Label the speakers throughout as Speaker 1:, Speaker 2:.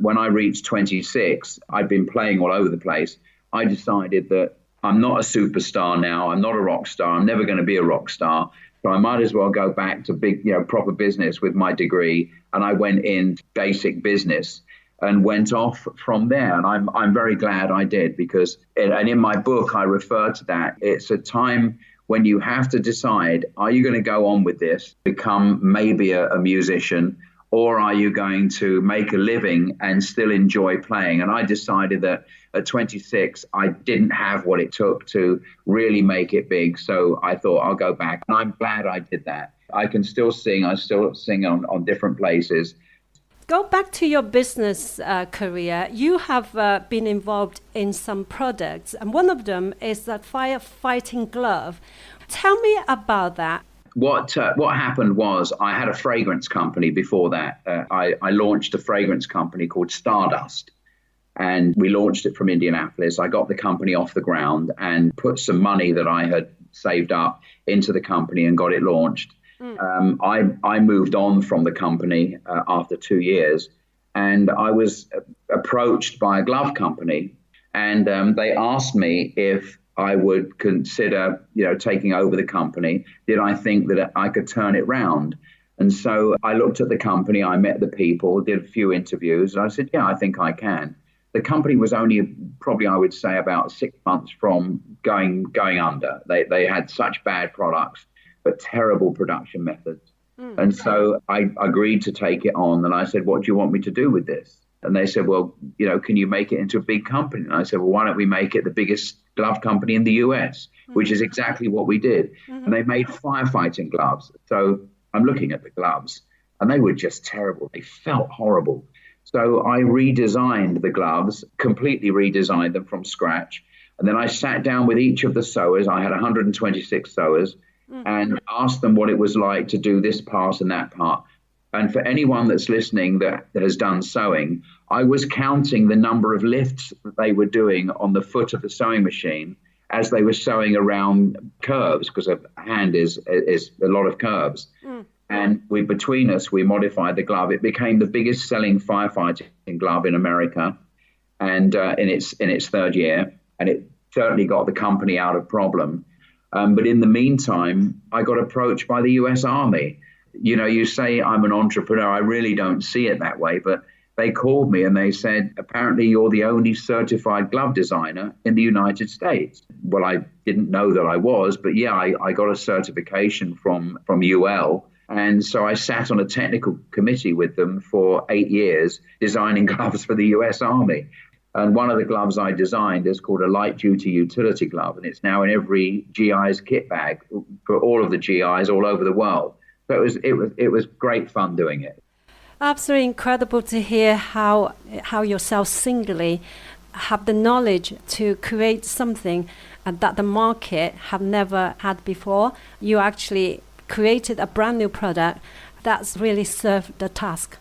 Speaker 1: when I reached 26, I'd been playing all over the place. I decided that I'm not a superstar now. I'm not a rock star. I'm never going to be a rock star. So I might as well go back to big, proper business with my degree. And I went in basic business and went off from there. And I'm very glad I did, because, and in my book, I refer to that. It's a time when you have to decide, are you going to go on with this, become maybe a musician, or are you going to make a living and still enjoy playing? And I decided that at 26, I didn't have what it took to really make it big. So I thought I'll go back. And I'm glad I did that. I can still sing. I still sing on different places.
Speaker 2: Go back to your business career. You have been involved in some products, and one of them is that firefighting glove. Tell me about that.
Speaker 1: What happened was I had a fragrance company before that. I launched a fragrance company called Stardust, and we launched it from Indianapolis. I got the company off the ground and put some money that I had saved up into the company and got it launched. I moved on from the company after 2 years, and I was approached by a glove company, and they asked me if I would consider, taking over the company. Did I think that I could turn it round? And so I looked at the company, I met the people, did a few interviews, and I said, yeah, I think I can. The company was only probably, I would say, about 6 months from going under. They had such bad products, but terrible production methods. And so I agreed to take it on. And I said, what do you want me to do with this? And they said, well, can you make it into a big company? And I said, well, why don't we make it the biggest glove company in the US, which is exactly what we did. And they made firefighting gloves. So I'm looking at the gloves, and they were just terrible. They felt horrible. So I redesigned the gloves, completely redesigned them from scratch. And then I sat down with each of the sewers. I had 126 sewers, and asked them what it was like to do this part and that part. And for anyone that's listening that has done sewing, I was counting the number of lifts that they were doing on the foot of the sewing machine as they were sewing around curves, because a hand is a lot of curves. And between us, we modified the glove. It became the biggest selling firefighting glove in America, and in its third year. And it certainly got the company out of problem. But in the meantime, I got approached by the US Army. You say I'm an entrepreneur. I really don't see it that way. But they called me and they said, apparently you're the only certified glove designer in the United States. Well, I didn't know that I was, but yeah, I got a certification from UL. And so I sat on a technical committee with them for 8 years, designing gloves for the US Army. And one of the gloves I designed is called a light-duty utility glove, and it's now in every GI's kit bag for all of the GIs all over the world. So it was great fun doing it.
Speaker 2: Absolutely incredible to hear how yourself singly have the knowledge to create something that the market have never had before. You actually created a brand new product that's really served the task.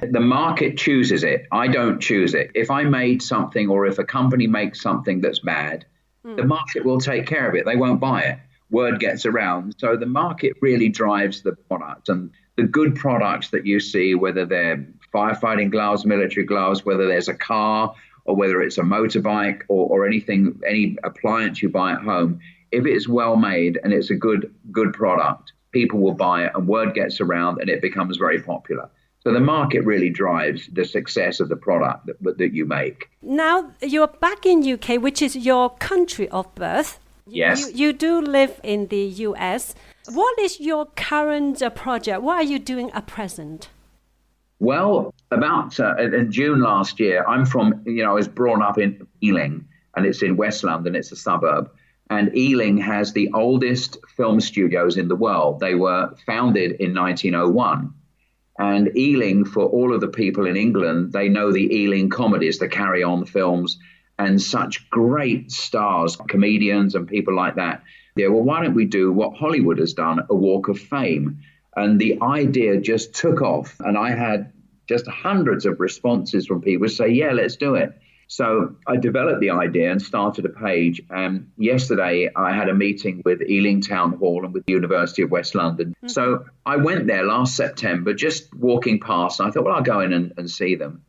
Speaker 1: The market chooses it. I don't choose it. If I made something, or if a company makes something that's bad, the market will take care of it. They won't buy it. Word gets around. So the market really drives the product. And the good products that you see, whether they're firefighting gloves, military gloves, whether there's a car, or whether it's a motorbike, or anything, any appliance you buy at home, if it's well made and it's a good product, people will buy it, and word gets around, and it becomes very popular. So the market really drives the success of the product that you make.
Speaker 2: Now you're back in UK, which is your country of birth.
Speaker 1: Yes.
Speaker 2: You do live in the US. What is your current project? What are you doing at present?
Speaker 1: Well, about in June last year, I'm from, I was brought up in Ealing, and it's in West London. It's a suburb. And Ealing has the oldest film studios in the world. They were founded in 1901. And Ealing, for all of the people in England, they know the Ealing comedies, the Carry On films, and such great stars, comedians and people like that. Yeah, well, why don't we do what Hollywood has done, a Walk of Fame? And the idea just took off. And I had just hundreds of responses from people say, yeah, let's do it. So I developed the idea and started a page. And yesterday I had a meeting with Ealing Town Hall and with the University of West London. Mm-hmm. So I went there last September, just walking past. And I thought, well, I'll go in and see them.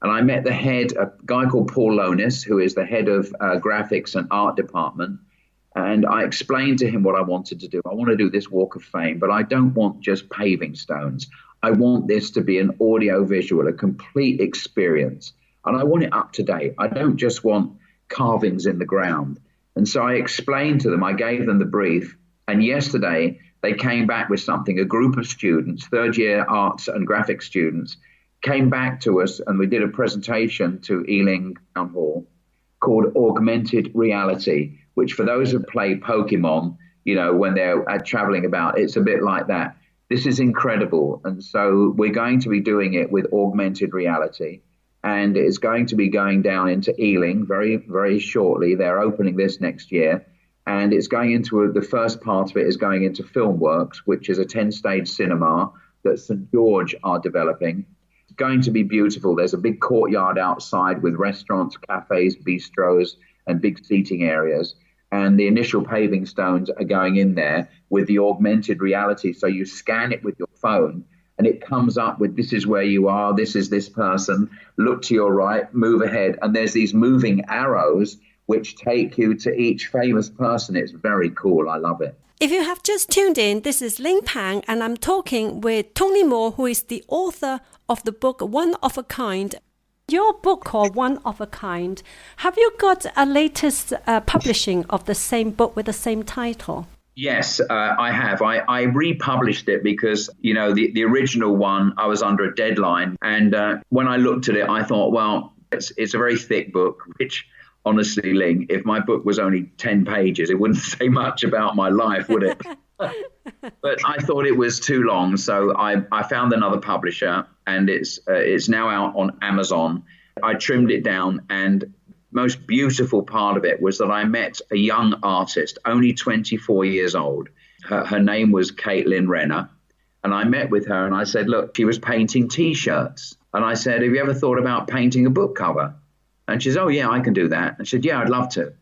Speaker 1: And I met the head, a guy called Paul Lonis, who is the head of graphics and art department. And I explained to him what I wanted to do. I want to do this walk of fame, but I don't want just paving stones. I want this to be an audio visual, a complete experience. And I want it up to date. I don't just want carvings in the ground. And so I explained to them, I gave them the brief. And yesterday they came back with something. A group of students, third year arts and graphics students, came back to us, and we did a presentation to Ealing Town Hall called Augmented Reality, which for those who play Pokemon, you know, when they're traveling about, it's a bit like that. This is incredible. And so we're going to be doing it with augmented reality, and it's going to be going down into Ealing very, very shortly. They're opening this next year, and it's going into the first part of it is going into Filmworks, which is a 10-stage cinema that St. George are developing. Going to be beautiful. There's a big courtyard outside with restaurants, cafes, bistros, and big seating areas. And the initial paving stones are going in there with the augmented reality. So you scan it with your phone and it comes up with, this is where you are, this is this person, look to your right, move ahead. And there's these moving arrows which take you to each famous person. It's very cool. I love it.
Speaker 2: If you have just tuned in, this is Ling Pang, and I'm talking with Tony Moore, who is the author of the book One of a Kind. Your book called One of a Kind. Have you got a latest publishing of the same book with the same title?
Speaker 1: Yes, I have. I republished it because, you know, the original one, I was under a deadline. And when I looked at it, I thought, well, it's a very thick book, which honestly, Ling, if my book was only 10 pages, it wouldn't say much about my life, would it? But I thought it was too long. So I found another publisher, and it's now out on Amazon. I trimmed it down, and most beautiful part of it was that I met a young artist, only 24 years old. Her name was Caitlin Renner. And I met with her and I said, look, she was painting T-shirts. And I said, have you ever thought about painting a book cover? And she said, oh, yeah, I can do that. I said, yeah, I'd love to.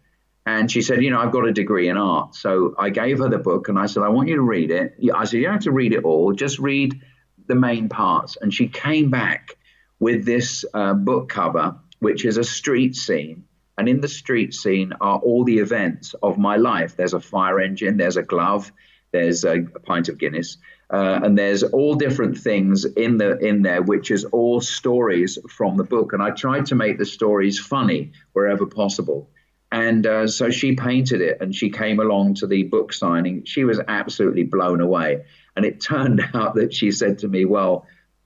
Speaker 1: And she said, you know, I've got a degree in art. So I gave her the book and I said, I want you to read it. I said, you don't have to read it all. Just read the main parts. And she came back with this book cover, which is a street scene. And in the street scene are all the events of my life. There's a fire engine, there's a glove, there's a pint of Guinness, and there's all different things in there, which is all stories from the book. And I tried to make the stories funny wherever possible. And so she painted it and she came along to the book signing. She was absolutely blown away. And it turned out that she said to me, well,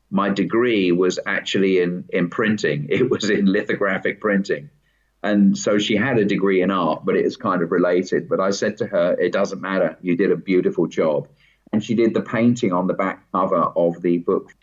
Speaker 1: my degree was actually in printing. It was in lithographic printing. And so she had a degree in art, but it is kind of related. But I said to her, it doesn't matter. You did a beautiful job. And she did the painting on the back cover of the book,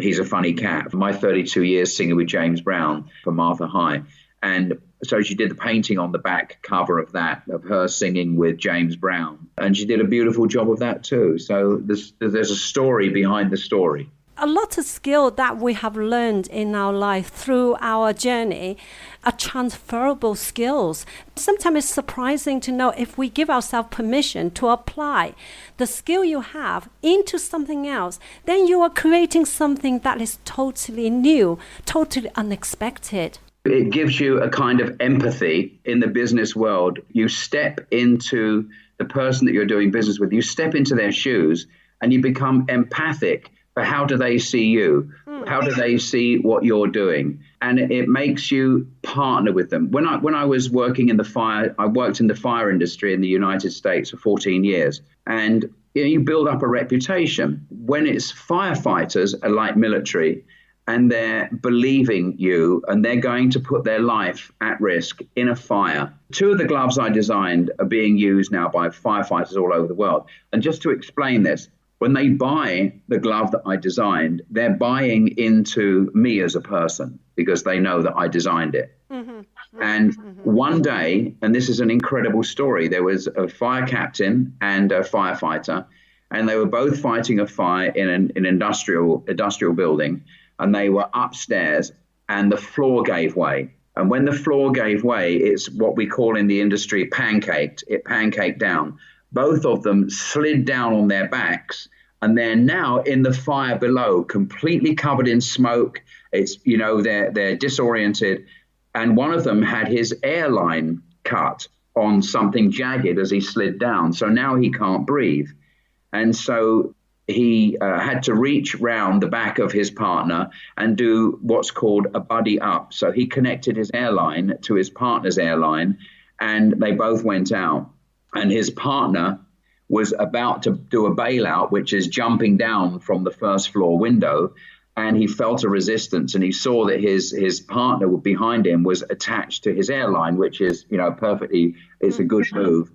Speaker 1: He's a Funny Cat, My 32 Years Singing with James Brown for Martha High. And so she did the painting on the back cover of that, of her singing with James Brown. And she did a beautiful job of that too. So there's a story behind the story.
Speaker 2: A lot of skill that we have learned in our life through our journey are transferable skills. Sometimes it's surprising to know if we give ourselves permission to apply the skill you have into something else, then you are creating something that is totally new, totally unexpected.
Speaker 1: It gives you a kind of empathy in the business world. You step into the person that you're doing business with, you step into their shoes and you become empathic. But how do they see you? How do they see what you're doing? And it makes you partner with them. When I was working in the fire, I worked in the fire industry in the United States for 14 years. And you build up a reputation. When it's firefighters are like military and they're believing you and they're going to put their life at risk in a fire. 2 of the gloves I designed are being used now by firefighters all over the world. And just to explain this, when they buy the glove that I designed, they're buying into me as a person because they know that I designed it. And one day, and this is an incredible story, there was a fire captain and a firefighter, and they were both fighting a fire in an industrial building, and they were upstairs, and the floor gave way. And when the floor gave way, it's what we call in the industry pancaked. It pancaked down. Both of them slid down on their backs And they're now in the fire below, completely covered in smoke. It's, they're disoriented. And one of them had his airline cut on something jagged as he slid down. So now he can't breathe. And so he had to reach round the back of his partner and do what's called a buddy up. So he connected his airline to his partner's airline, and they both went out. And his partner was about to do a bailout, which is jumping down from the first floor window. And he felt a resistance, and he saw that his partner behind him was attached to his airline, which is, perfectly, it's a good move.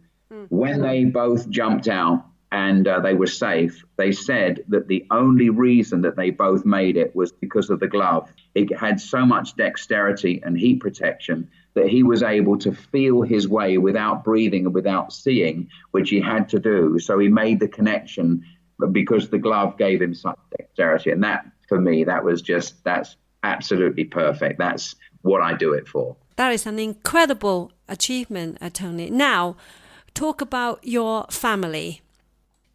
Speaker 1: When they both jumped out and they were safe, they said that the only reason that they both made it was because of the glove. It had so much dexterity and heat protection that he was able to feel his way without breathing and without seeing, which he had to do. So he made the connection because the glove gave him such dexterity. And that, for me, that's absolutely perfect. That's what I do it for.
Speaker 2: That is an incredible achievement, Tony. Now, talk about your family.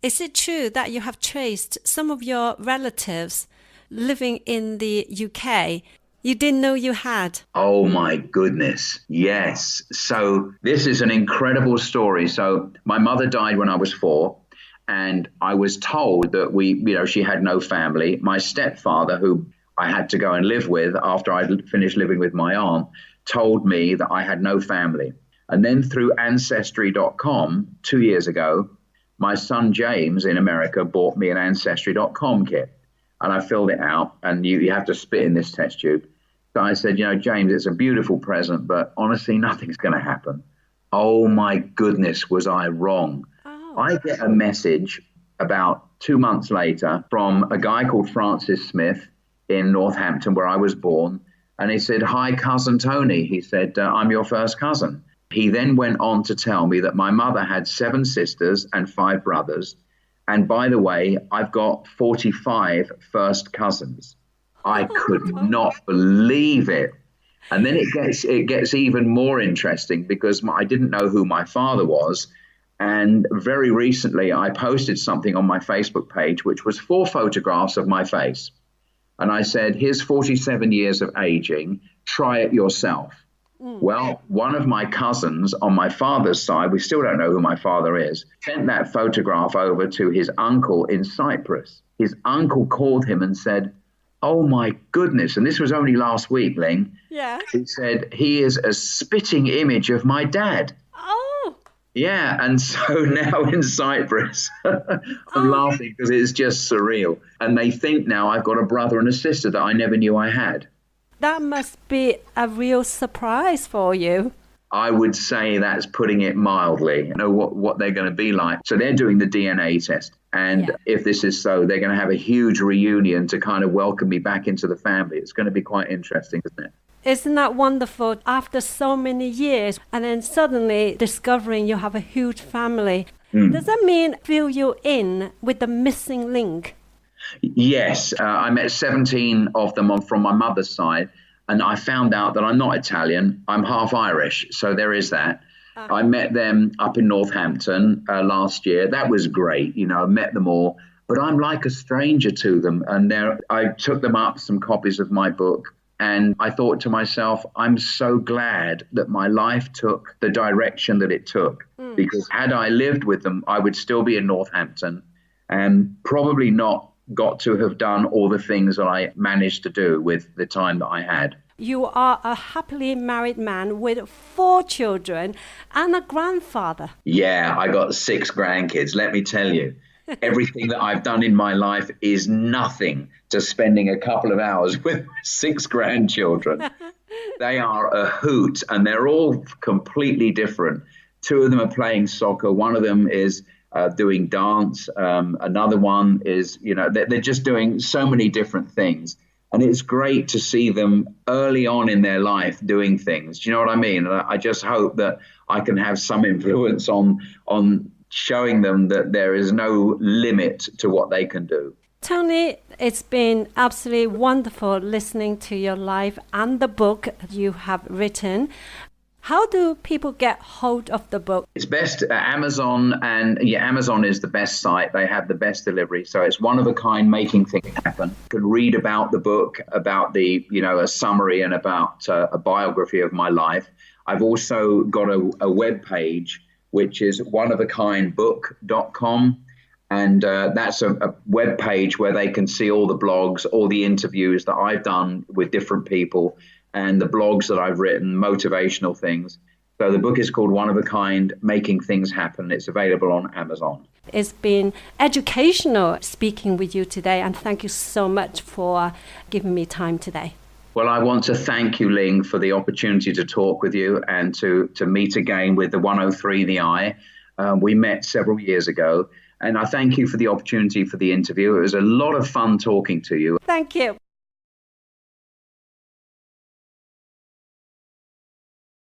Speaker 2: Is it true that you have traced some of your relatives living in the UK you didn't know you had?
Speaker 1: Oh my goodness. Yes. So this is an incredible story. So my mother died when I was 4, and I was told that she had no family. My stepfather, who I had to go and live with after I'd finished living with my aunt, told me that I had no family. And then through Ancestry.com 2 years ago, my son James in America bought me an Ancestry.com kit. And I filled it out, and you have to spit in this test tube. So I said, James, it's a beautiful present, but honestly, nothing's going to happen. Oh my goodness, was I wrong? Oh. I get a message about 2 months later from a guy called Francis Smith in Northampton, where I was born. And he said, "Hi, cousin Tony." He said, "I'm your first cousin." He then went on to tell me that my mother had 7 sisters and 5 brothers. And by the way, I've got 45 first cousins. I could not believe it. And then it gets even more interesting because I didn't know who my father was. And very recently, I posted something on my Facebook page, which was 4 photographs of my face. And I said, "Here's 47 years of aging. Try it yourself." Well, one of my cousins on my father's side, we still don't know who my father is, sent that photograph over to his uncle in Cyprus. His uncle called him and said, "Oh my goodness," and this was only last week, Ling.
Speaker 2: Yeah.
Speaker 1: He said, "He is a spitting image of my dad."
Speaker 2: Oh.
Speaker 1: Yeah, and so now in Cyprus, I'm laughing because it's just surreal. And they think now I've got a brother and a sister that I never knew I had.
Speaker 2: That must be a real surprise for you.
Speaker 1: I would say that's putting it mildly. You know what they're going to be like. So they're doing the DNA test. And if this is so, they're going to have a huge reunion to kind of welcome me back into the family. It's going to be quite interesting, isn't it?
Speaker 2: Isn't that wonderful? After so many years, and then suddenly discovering you have a huge family. Does that mean fill you in with the missing link?
Speaker 1: Yes, I met 17 of them from my mother's side, and I found out that I'm not Italian, I'm half Irish, so there is that. I met them up in Northampton last year. That was great, I met them all, but I'm like a stranger to them. And I took them up some copies of my book, and I thought to myself, I'm so glad that my life took the direction that it took, because had I lived with them, I would still be in Northampton and probably not got to have done all the things that I managed to do with the time that I had.
Speaker 2: You are a happily married man with 4 children and a grandfather.
Speaker 1: Yeah, I got 6 grandkids. Let me tell you, everything that I've done in my life is nothing to spending a couple of hours with 6 grandchildren. They are a hoot, and they're all completely different. 2 of them are playing soccer. One of them is doing dance. Another one is, they're just doing so many different things. And it's great to see them early on in their life doing things. Do you know what I mean? And I just hope that I can have some influence on showing them that there is no limit to what they can do.
Speaker 2: Tony, it's been absolutely wonderful listening to your life and the book you have written. How do people get hold of the book?
Speaker 1: It's best Amazon, and Amazon is the best site. They have the best delivery. So it's one of a kind, making things happen. You can read about the book, about a summary and about a biography of my life. I've also got a web page, which is oneofakindbook.com. And that's a web page where they can see all the blogs, all the interviews that I've done with different people, and the blogs that I've written, motivational things. So the book is called One of a Kind, Making Things Happen. It's available on Amazon.
Speaker 2: It's been educational speaking with you today, and thank you so much for giving me time today.
Speaker 1: Well, I want to thank you, Ling, for the opportunity to talk with you and to meet again with the 103 The Eye. We met several years ago, and I thank you for the opportunity for the interview. It was a lot of fun talking to you.
Speaker 2: Thank you.